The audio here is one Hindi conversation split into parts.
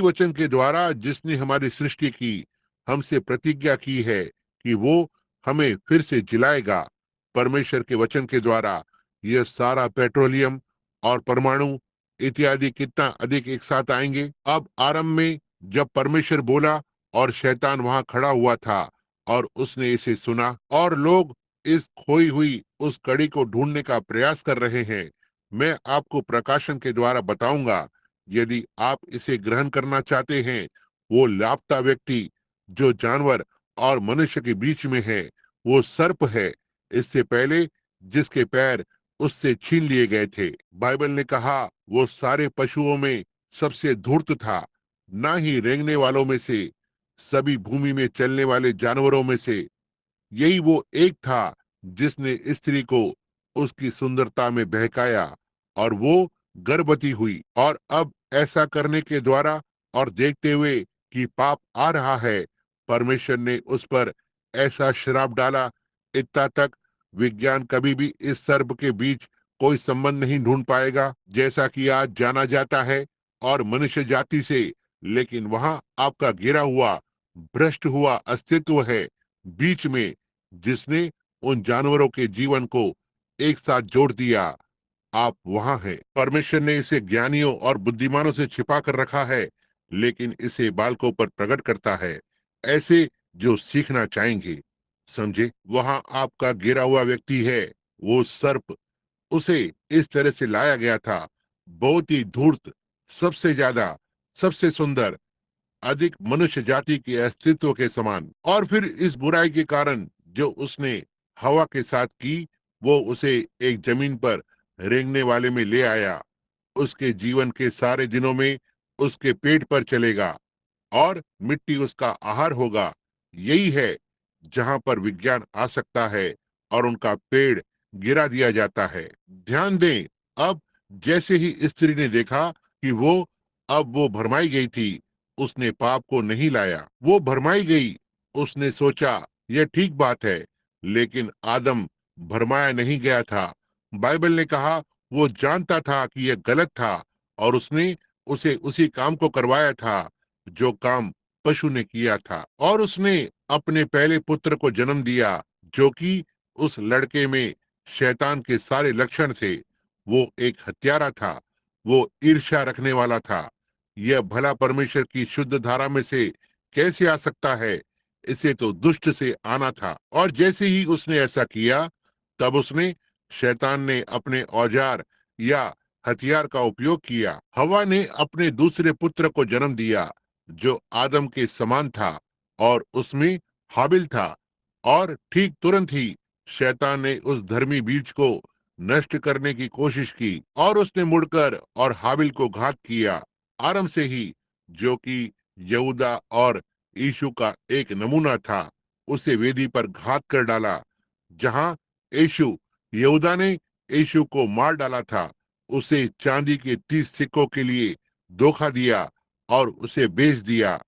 वचन के द्वारा जिसने हमारी सृष्टि की, हमसे प्रतिज्ञा की है कि वो हमें फिर से जिलाएगा। परमेश्वर के वचन के द्वारा यह सारा पेट्रोलियम और परमाणु इत्यादि कितना अधिक एक साथ आएंगे। अब आरंभ में जब परमेश्वर बोला और शैतान वहां खड़ा हुआ था और उसने इसे सुना, और लोग इस खोई हुई उस कड़ी को ढूंढने का प्रयास कर रहे हैं। मैं आपको प्रकाशन के द्वारा बताऊंगा, यदि आप इसे ग्रहण करना चाहते हैं। वो लापता व्यक्ति जो जानवर और मनुष्य के बीच में है, वो सर्प है, इससे पहले जिसके पैर उससे छीन लिए गए थे। बाइबल ने कहा वो सारे पशुओं में सबसे धूर्त था, ना ही रेंगने वालों में से, सभी भूमि में चलने वाले जानवरों में से यही वो एक था जिसने स्त्री को उसकी सुंदरता में बहकाया, और वो गर्भवती हुई। और अब ऐसा करने के द्वारा और देखते हुए कि पाप आ रहा है, परमेश्वर ने उस पर ऐसा श्राप डाला। इतना तक विज्ञान कभी भी इस सर्प के बीच कोई संबंध नहीं ढूंढ पाएगा, जैसा कि आज जाना जाता है और मनुष्य जाति से। लेकिन वहां आपका गिरा हुआ, भ्रष्ट हुआ अस्तित्व है बीच में, जिसने उन जानवरों के जीवन को एक साथ जोड़ दिया। आप वहां हैं। परमेश्वर ने इसे ज्ञानियों और बुद्धिमानों से छिपा कर रखा है, लेकिन इसे बालकों पर प्रकट करता है, ऐसे जो सीखना चाहेंगे। समझे? वहां आपका गिरा हुआ व्यक्ति है, वो सर्प। उसे इस तरह से लाया गया था, बहुत ही धूर्त, सबसे ज्यादा, सबसे सुंदर, अधिक मनुष्य जाति के अस्तित्व के समान। और फिर इस बुराई के कारण जो उसने हवा के साथ की, वो उसे एक जमीन पर रेंगने वाले में ले आया। उसके जीवन के सारे दिनों में उसके पेट पर चलेगा और मिट्टी उसका आहार होगा। यही है जहां पर विज्ञान आ सकता है और उनका पेड़ गिरा दिया जाता है। ध्यान दें, अब जैसे ही स्त्री ने देखा कि वो भरमाई गई थी, उसने पाप को नहीं लाया। वो भरमाई गई, उसने सोचा यह ठीक बात है, लेकिन आदम भरमाया नहीं गया था। बाइबल ने कहा वो जानता था कि यह गलत था, और उसने उसे उसी काम को करवाया था जो काम पशु ने किया था। और उसने अपने पहले पुत्र को जन्म दिया, जो कि उस लड़के में शैतान के सारे लक्षण थे। वो एक हत्यारा था, वो ईर्ष्या रखने वाला था। यह भला परमेश्वर की शुद्ध धारा में से कैसे आ सकता है? इसे तो दुष्ट से आना था। और जैसे ही उसने ऐसा किया, तब उसने, शैतान ने अपने औजार या हथियार का उपयोग किया। हवा ने अपने दूसरे पुत्र को जन्म दिया, जो आदम के समान था, और उसमें हाबिल था। और ठीक तुरंत ही शैतान ने उस धर्मी बीज को नष्ट करने की कोशिश की, और उसने मुड़कर और हाबिल को घात किया। आरंभ से ही, जो कि यहूदा और यीशु का एक नमूना था, उसे वेदी पर घात कर डाला। जहां यीशु यहूदा ने यीशु को मार डाला था, उसे चांदी के 30 सिक्कों के लिए धोखा दिया और उसे बेच दिया।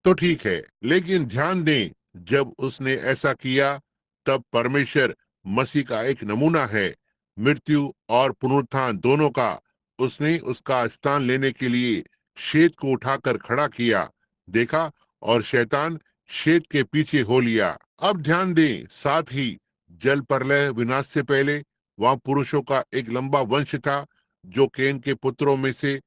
तो ठीक है, लेकिन ध्यान दें, जब उसने ऐसा किया, तब परमेश्वर मसीह का एक नमूना है। मृत्यु और पुनरुत्थान दोनों का उसने उसका स्थान लेने के लिए शेत को उठाकर खड़ा किया। देखा, और शैतान शेत के पीछे हो लिया। अब ध्यान दें, साथ ही जल प्रलय विनाश से पहले वहां पुरुषों का एक लंबा वंश था, जो केन के पुत्रों में से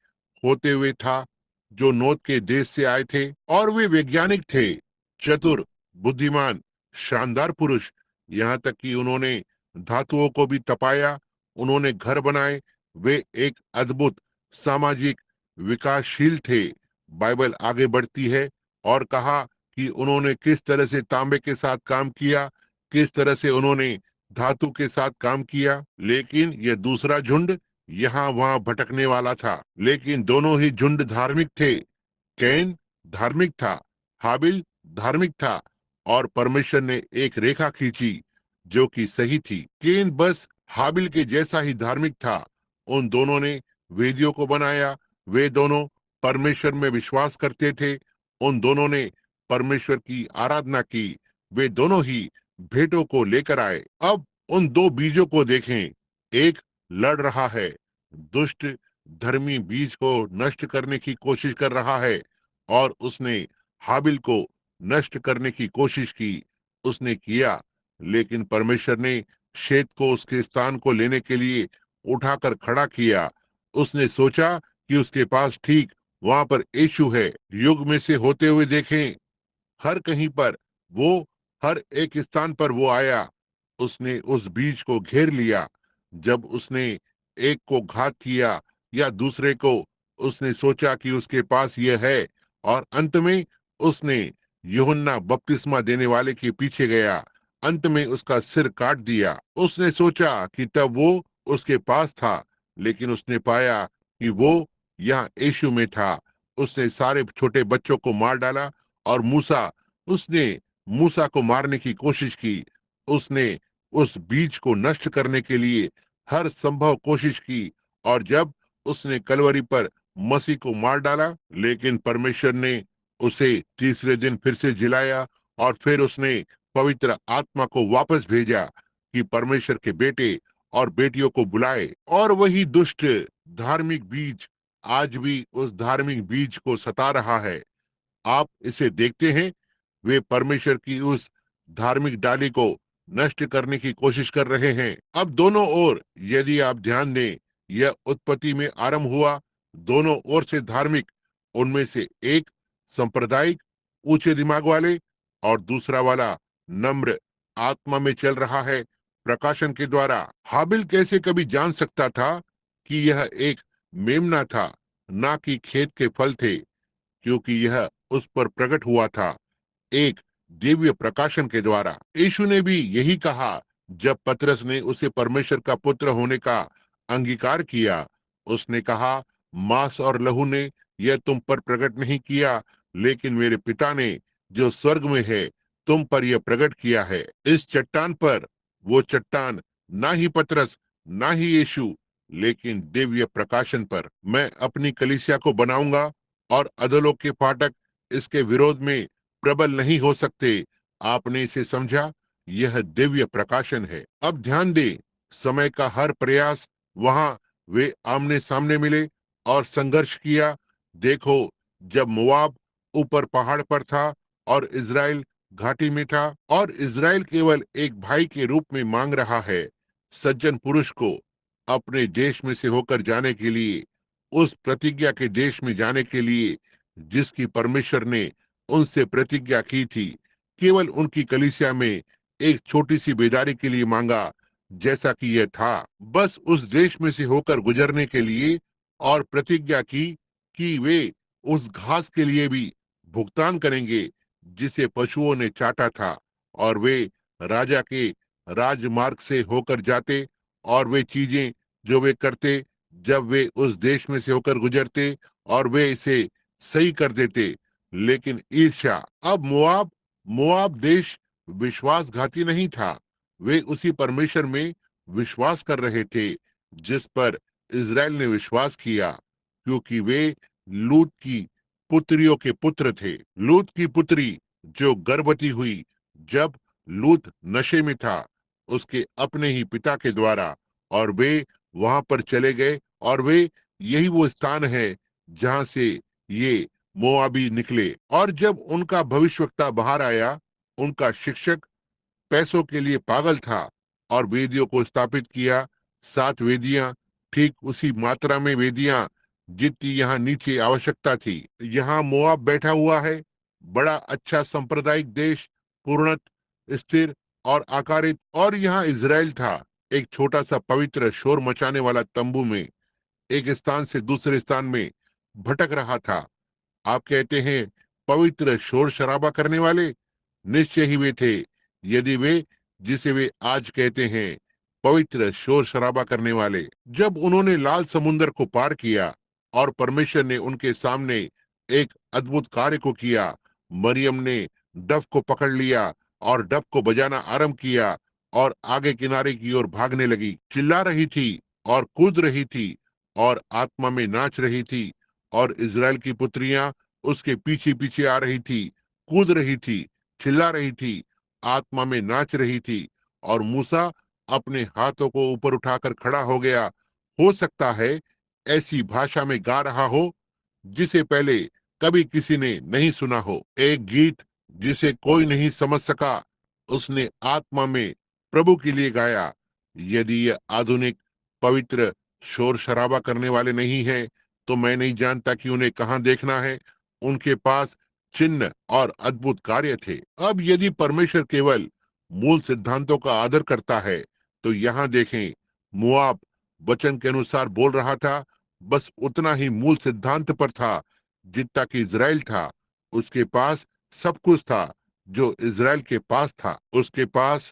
होते हुए था, जो नोद के देश से आए थे। और वे वैज्ञानिक थे, चतुर, बुद्धिमान, शानदार पुरुष। यहाँ तक कि उन्होंने धातुओं को भी तपाया, उन्होंने घर बनाए। वे एक अद्भुत सामाजिक विकासशील थे। बाइबल आगे बढ़ती है और कहा कि उन्होंने किस तरह से तांबे के साथ काम किया, किस तरह से उन्होंने धातु के साथ काम किया। लेकिन यह दूसरा झुंड यहाँ वहां भटकने वाला था, लेकिन दोनों ही झुंड धार्मिक थे। कैन धार्मिक था, हाबिल धार्मिक था, और परमेश्वर ने एक रेखा खींची जो कि सही थी। कैन बस हाबिल के जैसा ही धार्मिक था। उन दोनों ने वेदियों को बनाया, वे दोनों परमेश्वर में विश्वास करते थे, उन दोनों ने परमेश्वर की आराधना की, वे दोनों ही भेंटों को लेकर आए। अब उन दो बीजों को देखें, एक लड़ रहा है, दुष्ट धर्मी बीज को नष्ट करने की कोशिश कर रहा है, और उसने हाबिल को नष्ट करने की कोशिश की। उसने किया, लेकिन परमेश्वर ने शेत को उसके स्थान को लेने के लिए उठाकर खड़ा किया। उसने सोचा कि उसके पास ठीक वहां पर यीशु है। युग में से होते हुए देखें, हर कहीं पर वो, हर एक स्थान पर वो आया। उसने उस बीज को घेर लिया। जब उसने एक को घात किया या दूसरे को, उसने सोचा कि उसके पास यह है, और अंत में उसने यूहन्ना बपतिस्मा देने वाले के पीछे गया। अंत में उसका सिर काट दिया। उसने सोचा कि तब वो उसके पास था, लेकिन उसने पाया कि वो यहाँ यीशु में था। उसने सारे छोटे बच्चों को मार डाला, और उसने मूसा को मारने की कोशिश की। उसने उस बीज को नष्ट करने के लिए हर संभव कोशिश की, और जब उसने कलवरी पर मसीह को मार डाला, लेकिन परमेश्वर ने उसे तीसरे दिन फिर से जिलाया, और फिर उसने पवित्र आत्मा को वापस भेजा कि परमेश्वर के बेटे और बेटियों को बुलाए। और वही दुष्ट धार्मिक बीज आज भी उस धार्मिक बीज को सता रहा है। आप इसे देखते हैं, वे परमेश्वर की उस धार्मिक डाली को नष्ट करने की कोशिश कर रहे हैं। अब दोनों ओर यदि आप ध्यान दें, यह उत्पत्ति में आरंभ हुआ। दोनों ओर से धार्मिक, उनमें से एक सांप्रदायिक ऊंचे दिमाग वाले, और दूसरा वाला नम्र आत्मा में चल रहा है प्रकाशन के द्वारा। हाबिल कैसे कभी जान सकता था कि यह एक मेमना था, ना कि खेत के फल थे, क्योंकि यह उस पर प्रकट हुआ था एक दिव्य प्रकाशन के द्वारा। यीशु ने भी यही कहा जब पतरस ने उसे परमेश्वर का पुत्र होने का अंगीकार किया। उसने कहा, मांस और लहू ने यह तुम पर प्रकट नहीं किया, लेकिन मेरे पिता ने जो स्वर्ग में है तुम पर यह प्रकट किया है। इस चट्टान पर, वो चट्टान ना ही पतरस ना ही यीशु, लेकिन दिव्य प्रकाशन पर मैं अपनी कलीसिया को बनाऊंगा, और अधोलोक के फाटक इसके विरोध में प्रबल नहीं हो सकते। आपने इसे समझा, यह दिव्य प्रकाशन है। अब ध्यान दें, समय का हर प्रयास, वहां वे आमने सामने मिले और संघर्ष किया। देखो, जब मोआब ऊपर पहाड़ पर था और इज़राइल घाटी में था, और इज़राइल केवल एक भाई के रूप में मांग रहा है सज्जन पुरुष को अपने देश में से होकर जाने के लिए, उस प्रतिज्ञा के देश में जाने के लिए जिसकी परमेश्वर ने उनसे प्रतिज्ञा की थी। केवल उनकी कलीसिया में एक छोटी सी बेदारी के लिए मांगा, जैसा कि यह था, बस उस देश में से होकर गुजरने के लिए, और प्रतिज्ञा की कि वे उस घास के लिए भी भुगतान करेंगे जिसे पशुओं ने चाटा था, और वे राजा के राजमार्ग से होकर जाते, और वे चीजें जो वे करते जब वे उस देश में से होकर गुजरते, और वे इसे सही कर देते। लेकिन ईर्ष्या, अब मोआब देश विश्वासघाती नहीं था। वे उसी परमेश्वर में विश्वास कर रहे थे जिस पर इज़राइल ने विश्वास किया, क्योंकि वे लूत की पुत्रियों के पुत्र थे। लूत की पुत्री जो गर्भवती हुई जब लूत नशे में था, उसके अपने ही पिता के द्वारा, और वे वहां पर चले गए, और वे, यही वो स्थान है जहां से ये मोआबी निकले। और जब उनका भविष्यवक्ता बाहर आया, उनका शिक्षक पैसों के लिए पागल था, और वेदियों को स्थापित किया। 7 वेदियां, ठीक उसी मात्रा में वेदियां जितनी यहाँ नीचे आवश्यकता थी। यहाँ मोआब बैठा हुआ है, बड़ा अच्छा सांप्रदायिक देश, पूर्णत स्थिर और आकारित। और यहाँ इज़राइल था, एक छोटा सा पवित्र शोर मचाने वाला तंबू में, एक स्थान से दूसरे स्थान में भटक रहा था। आप कहते हैं पवित्र शोर शराबा करने वाले, निश्चय ही वे थे, यदि वे, जिसे वे आज कहते हैं पवित्र शोर शराबा करने वाले। जब उन्होंने लाल समुंदर को पार किया और परमेश्वर ने उनके सामने एक अद्भुत कार्य को किया, मरियम ने डफ को पकड़ लिया और डफ को बजाना आरंभ किया, और आगे किनारे की ओर भागने लगी, चिल्ला रही थी और कूद रही थी और आत्मा में नाच रही थी। और इज़राइल की पुत्रियां उसके पीछे पीछे आ रही थी, कूद रही थी, चिल्ला रही थी, आत्मा में नाच रही थी। और मूसा अपने हाथों को ऊपर उठाकर खड़ा हो गया। हो सकता है ऐसी भाषा में गा रहा हो जिसे पहले कभी किसी ने नहीं सुना हो। एक गीत जिसे कोई नहीं समझ सका, उसने आत्मा में प्रभु के लिए गाया। यदि ये आधुनिक पवित्र शोर शराबा करने वाले नहीं हैं, तो मैं नहीं जानता कि उन्हें कहाँ देखना है। उनके पास चिन्ह और अद्भुत कार्य थे। अब यदि परमेश्वर केवल मूल सिद्धांतों का आदर करता है, तो यहाँ देखें, मोआब वचन के अनुसार बोल रहा था, बस उतना ही मूल सिद्धांत पर था जितना कि इज़राइल था। उसके पास सब कुछ था जो इज़राइल के पास था। उसके पास